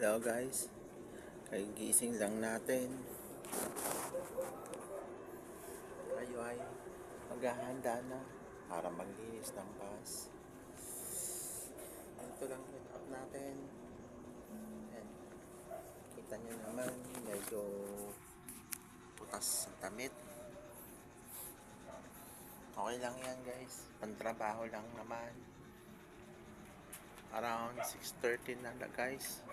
Hello guys, kagising lang natin. Tayo ay maghahanda na para maglinis ng bus. Ito lang yung up natin. Ayan. Kita nyo naman, medyo putas ang damit. Okay lang yan guys, pantrabaho lang naman. Around 6:30 na guys.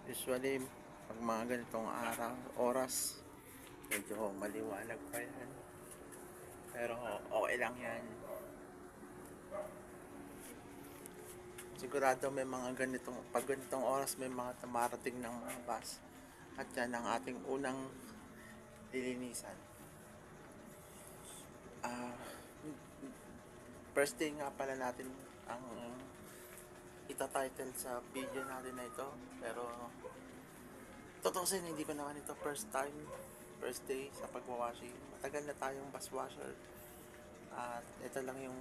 Usually, pag mga ganitong oras, medyo maliwanag pa yan. Pero okay lang yan. Sigurado may mga pag ganitong oras may mga tamarating ng mga bus. At yan ang ating unang lilinisan. First day nga pala natin ang ita-title sa video natin na ito. Pero tutusin, hindi ko naman ito first day sa pagwawashing. Matagal na tayong bus washer. At ito lang yung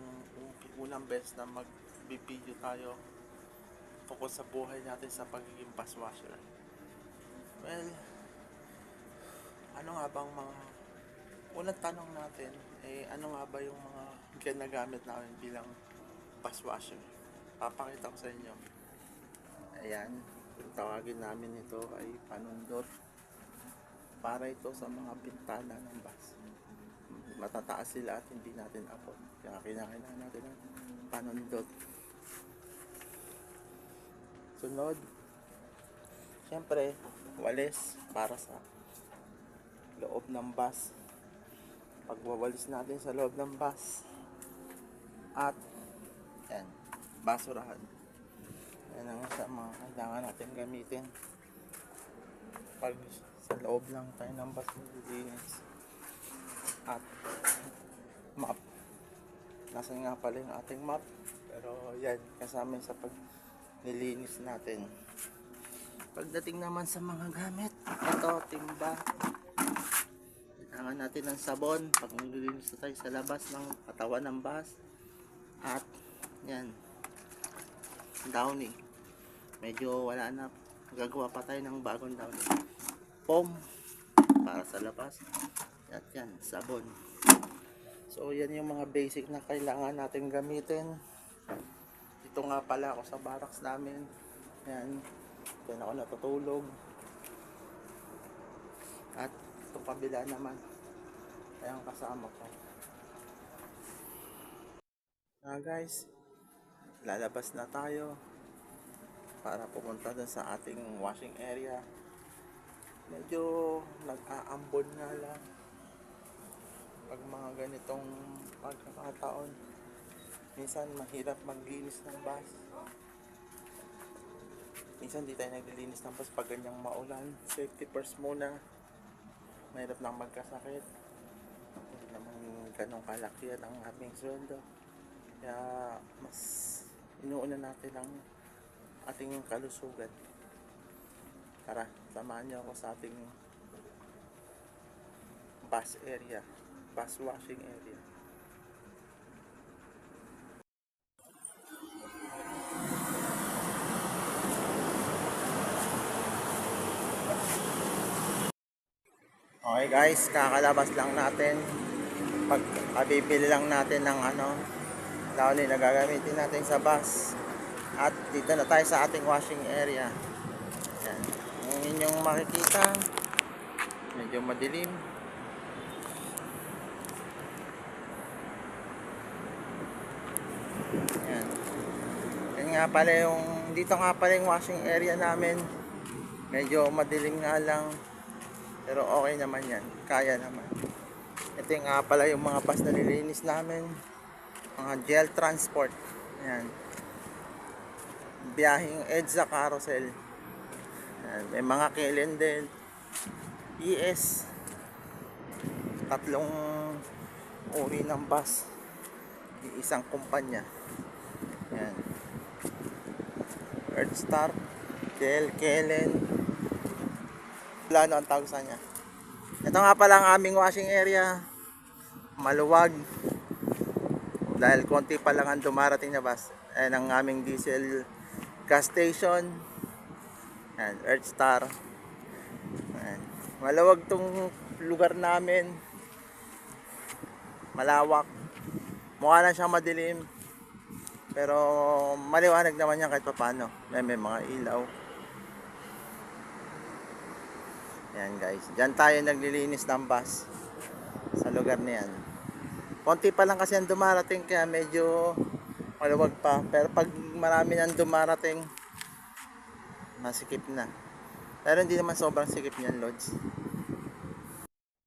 unang beses na mag-video tayo tungkol sa buhay natin sa pagiging bus washer. Well, ano nga bang mga unang tanong natin, ano nga ba yung mga ginagamit namin bilang bus washer? Papakita ko sa inyo. Ayan, yung tawagin namin ito ay panundot. Para ito sa mga bintana ng bus. Matataas sila at hindi natin abot. Kaya kinakailangan natin ng panundot. Sunod, siyempre, walis para sa loob ng bus. Pagwawalis natin sa loob ng bus. At, yan, basurahan. Yan ang sa mga kailangan natin gamitin pag sa loob lang tayo ng bus maglilinis. At map, nasan nga pala yung ating map, pero yan kasama sa pag nilinis natin. Pagdating naman sa mga gamit, ito timba, kailangan natin ng sabon pag nililinis na tayo sa labas ng katawan ng bus. At yan, downy, medyo wala na, gagawa pa tayo ng bagong downy. Foam para sa labas. At yan, sabon. So yan yung mga basic na kailangan natin gamitin. Dito nga pala ako sa barracks namin. Yan, dyan ako natutulog. At itong kabila naman ay ang kasama ko. Guys, lalabas na tayo para pupunta dun sa ating washing area. Medyo nag-aambon nga lang pag mga ganitong pagkakataon. Minsan mahirap maglinis ng bus. Minsan di tayo naglilinis ng bus pag ganyang maulan. Safety first muna. Mahirap lang magkasakit. Hindi naman ganong kalakihan ang aming sweldo. Kaya mas inuuna natin ang ating kalusugan. Tara, samahan niyo ako sa ating bus area, bus washing area. Okay guys, kakalabas lang natin. Pagkabibili lang natin ng downy na gagamitin natin sa bus. At dito na tayo sa ating washing area. Yan. Yung inyong makikita, medyo madilim. Yan. Yan nga pala dito nga pala yung washing area namin. Medyo madilim nga lang. Pero okay naman yan. Kaya naman. Ito nga pala yung mga bus na nililinis namin. Mga gel transport. Yan. Biyaheng EDSA carousel. Yan. May mga kailan din. ES. Tatlong uri ng bus. Isang kumpanya. Yan. Earthstar. Kelen. Plano ang tawag sa niya. Ito nga pala ang aming washing area. Maluwag. Dahil konti pa lang ang dumarating na bus. Ayan ang aming diesel gas station. Yan, Earth Star. Yan. Malawag tong lugar namin. Malawak. Mukha lang siyang madilim. Pero maliwanag naman yan kahit paano. May mga ilaw. Yan guys. Diyan tayo naglilinis ng bus. Sa lugar na yan. Konti pa lang kasi ang dumarating kaya medyo maluwag pa. Pero pag marami nang dumarating, masikip na. Pero hindi naman sobrang sikip niyan, Lods.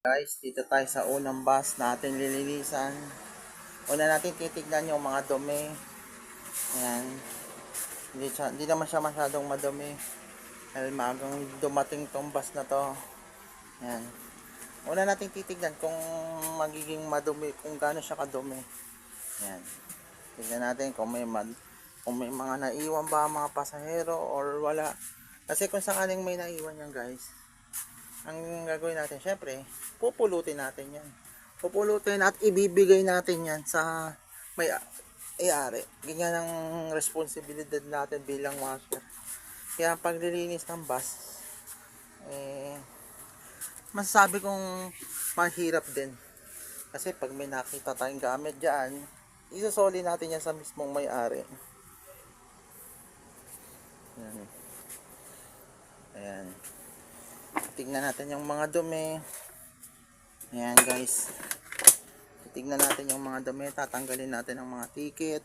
Guys, dito tayo sa unang bus natin lilinisan. Una natin titignan yung mga dumi. Ayan. Hindi naman siya masyadong madumi. Dahil maagang dumating tong bus na to. Ayan. Una natin titignan kung magiging madumi, kung gaano siya kadumi. Ayan. Tignan natin kung may mga naiwan ba mga pasahero or wala. Kasi kung sakaling may naiwan yan guys, ang gagawin natin, syempre, pupulutin natin yan. Pupulutin at ibibigay natin yan sa may-ari. Ganyan ang responsibilidad natin bilang washer. Kaya paglilinis ng bus, masasabi kong mahirap din. Kasi pag may nakita tayong gamit dyan, isasoli natin yan sa mismong may-ari. Ayan. Ayan. Tignan natin yung mga dumi. Ayan guys. Tignan natin yung mga dumi. Tatanggalin natin ang mga ticket.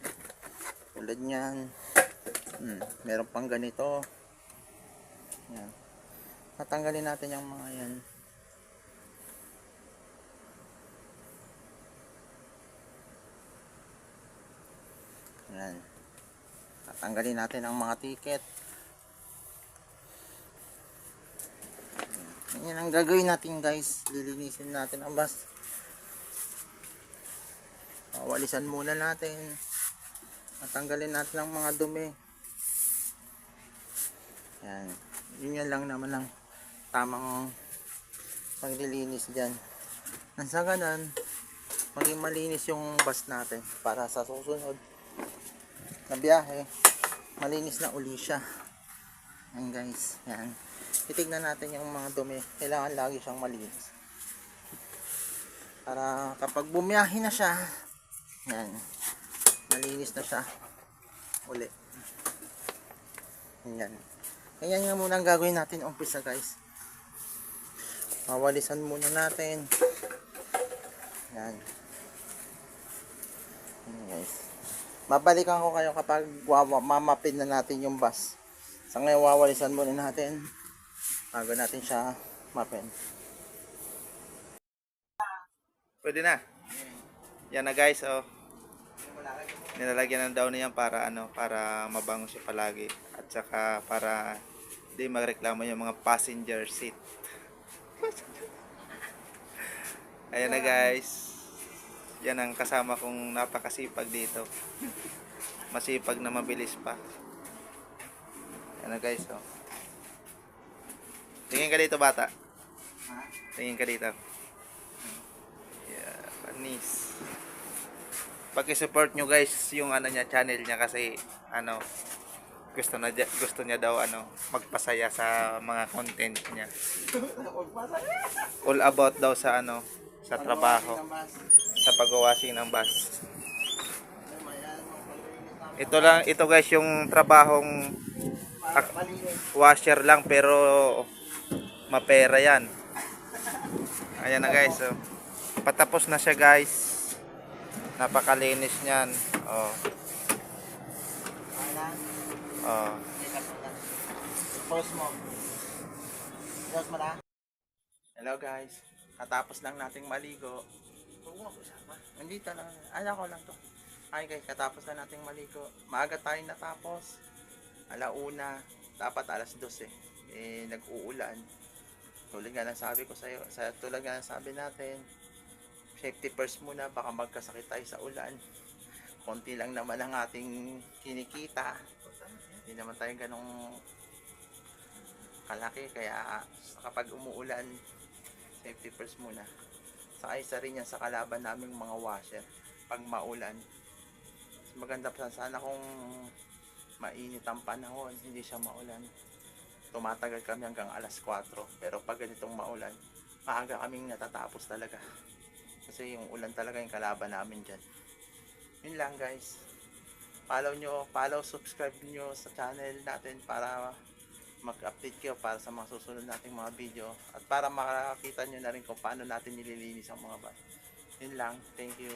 Tulad nyan. Meron pang ganito. Ayan. Tatanggalin natin yung mga yan. Ayan. Tatanggalin natin ang mga ticket. Yan ang gagawin natin guys. Lilinisin natin ang bus. Walisan muna natin. Matanggalin natin ang mga dumi. Yan. Yun lang naman ang tamang paglilinis dyan. Nang sa ganun, maging malinis yung bus natin para sa susunod na biyahe, malinis na uli siya. Yan guys. Yan. Titignan natin yung mga dumi. Kailangan lagi siyang malinis. Para kapag bumiyahe na siya, yan, malinis na siya uli. Yan. Ganyan nga muna ang gagawin natin umpisa guys. Mawalisan muna natin. Yan. Yan guys. Mabalikan ko kayo kapag mamapin na natin yung bus. Sa ngayon wawalisan muna natin bago natin siya mapin. Pwede na. Yan na guys, oh. Nilalagyan ng daw niyan para para mabango siya palagi at saka para di magreklamo yung mga passenger seat. Ayan na guys. Yan ang kasama kong napakasipag dito. Masipag na mabilis pa. Ayan na guys, oh. Tingin ka dito bata. Tingin ka dito. Yeah, panis. Paki-support nyo guys yung niya, channel niya kasi gusto niya daw magpasaya sa mga content niya. All about daw sa sa trabaho, sa pag-washing ng bus. Ito guys yung trabahong washer lang pero mapera yan. Ayan na guys, oh. Patapos na siya guys. Napakalinis niyan. Oh. Oh. Hello guys. Katapos lang nating maligo. Nandito lang. Ko lang to. Hi guys, katapos na nating maligo. Maaga tayong natapos. 1:00. Dapat 2:00 nag-uulan. Tulad nga ng sabi ko sa'yo, tulad nga ng sabi natin, safety first muna, baka magkasakit tayo sa ulan. Konti lang naman ang ating kinikita. Hindi naman tayo ganong kalaki, kaya kapag umuulan, safety first muna. Saka isa rin yan sa kalaban naming mga washer pag maulan. Maganda pa sana kung mainit ang panahon, hindi siya maulan. tumatagal kami hanggang alas 4. Pero pag ganitong maulan, maaga kaming natatapos talaga. Kasi yung ulan talaga yung kalaban namin dyan. Yun lang guys. Follow, subscribe nyo sa channel natin para mag-update kayo para sa mga susunod nating mga video. At para makakita nyo na rin kung paano natin nililinis ang mga bus. Yun lang. Thank you.